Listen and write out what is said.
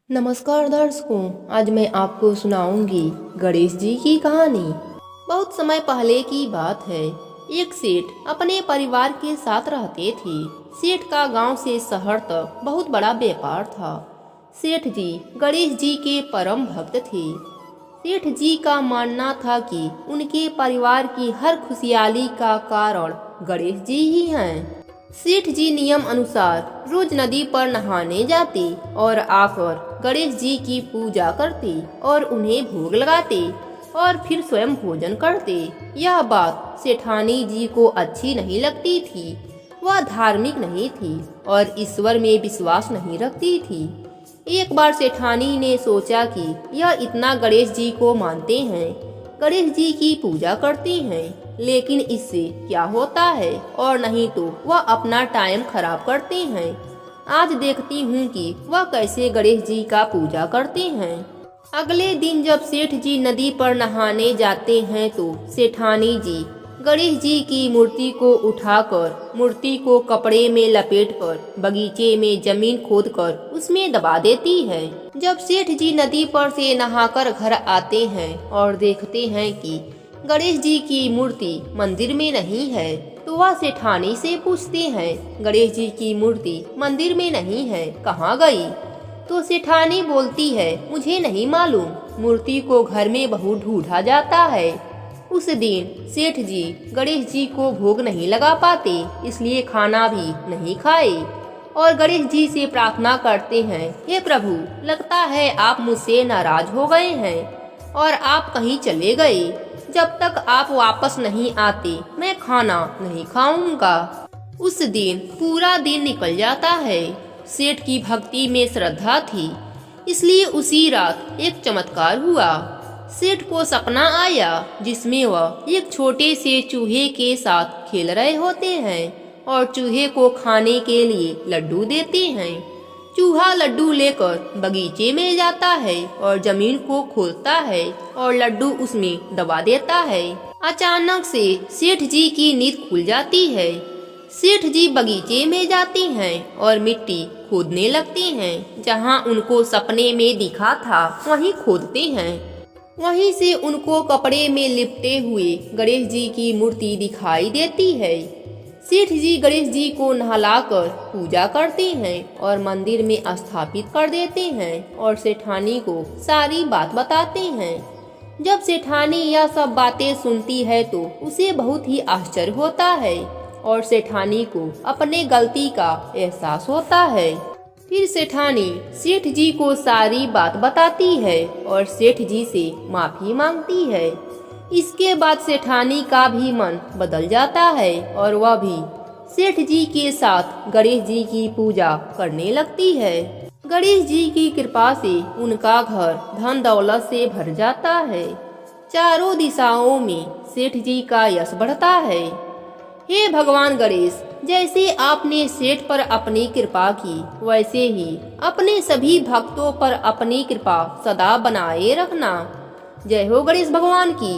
नमस्कार दर्शकों, आज मैं आपको सुनाऊंगी गणेश जी की कहानी। बहुत समय पहले की बात है। एक सेठ अपने परिवार के साथ रहते थे। सेठ का गांव से शहर तक बहुत बड़ा व्यापार था। सेठ जी गणेश जी के परम भक्त थे। सेठ जी का मानना था कि उनके परिवार की हर खुशहाली का कारण गणेश जी ही हैं। सेठ जी नियम अनुसार रोज नदी पर नहाने जाते और आकर गणेश जी की पूजा करते और उन्हें भोग लगाते और फिर स्वयं भोजन करते। यह बात सेठानी जी को अच्छी नहीं लगती थी। वह धार्मिक नहीं थी और ईश्वर में विश्वास नहीं रखती थी। एक बार सेठानी ने सोचा कि यह इतना गणेश जी को मानते हैं, गणेश जी की पूजा करते हैं, लेकिन इससे क्या होता है, और नहीं तो वह अपना टाइम खराब करते हैं। आज देखती हूँ कि वह कैसे गणेश जी का पूजा करते हैं। अगले दिन जब सेठ जी नदी पर नहाने जाते हैं तो सेठानी जी गणेश जी की मूर्ति को उठाकर मूर्ति को कपड़े में लपेटकर बगीचे में जमीन खोदकर उसमें दबा देती है। जब सेठ जी नदी पर से नहाकर घर आते हैं और देखते हैं कि गणेश जी की मूर्ति मंदिर में नहीं है, तो वह सेठानी से पूछते हैं, गणेश जी की मूर्ति मंदिर में नहीं है, कहाँ गई? तो सेठानी बोलती है, मुझे नहीं मालूम, मूर्ति को घर में बहुत ढूंढा जाता है। उस दिन सेठ जी गणेश जी को भोग नहीं लगा पाते, इसलिए खाना भी नहीं खाए और गणेश जी से प्रार्थना करते हैं, हे प्रभु, लगता है आप मुझसे नाराज हो गए हैं और आप कहीं चले गए। जब तक आप वापस नहीं आते मैं खाना नहीं खाऊंगा। उस दिन पूरा दिन निकल जाता है। सेठ की भक्ति में श्रद्धा थी, इसलिए उसी रात एक चमत्कार हुआ। सेठ को सपना आया जिसमें वह एक छोटे से चूहे के साथ खेल रहे होते हैं और चूहे को खाने के लिए लड्डू देते हैं। चूहा लड्डू लेकर बगीचे में जाता है और जमीन को खोदता है और लड्डू उसमें दबा देता है। अचानक से सेठ जी की नींद खुल जाती है। सेठ जी बगीचे में जाते हैं और मिट्टी खोदने लगते हैं। जहां उनको सपने में दिखा था वहीं खोदते हैं। वहीं से उनको कपड़े में लिपटे हुए गणेश जी की मूर्ति दिखाई देती है। सेठ जी गणेश जी को नहलाकर पूजा करते हैं और मंदिर में स्थापित कर देते हैं और सेठानी को सारी बात बताते हैं। जब सेठानी यह सब बातें सुनती है तो उसे बहुत ही आश्चर्य होता है और सेठानी को अपने गलती का एहसास होता है। फिर सेठानी सेठ जी को सारी बात बताती है और सेठ जी से माफी मांगती है। इसके बाद सेठानी का भी मन बदल जाता है और वह भी सेठ जी के साथ गणेश जी की पूजा करने लगती है। गणेश जी की कृपा से उनका घर धन दौलत से भर जाता है। चारों दिशाओं में सेठ जी का यश बढ़ता है। हे भगवान गणेश, जैसे आपने सेठ पर अपनी कृपा की, वैसे ही अपने सभी भक्तों पर अपनी कृपा सदा बनाए रखना। जय हो गणेश भगवान की।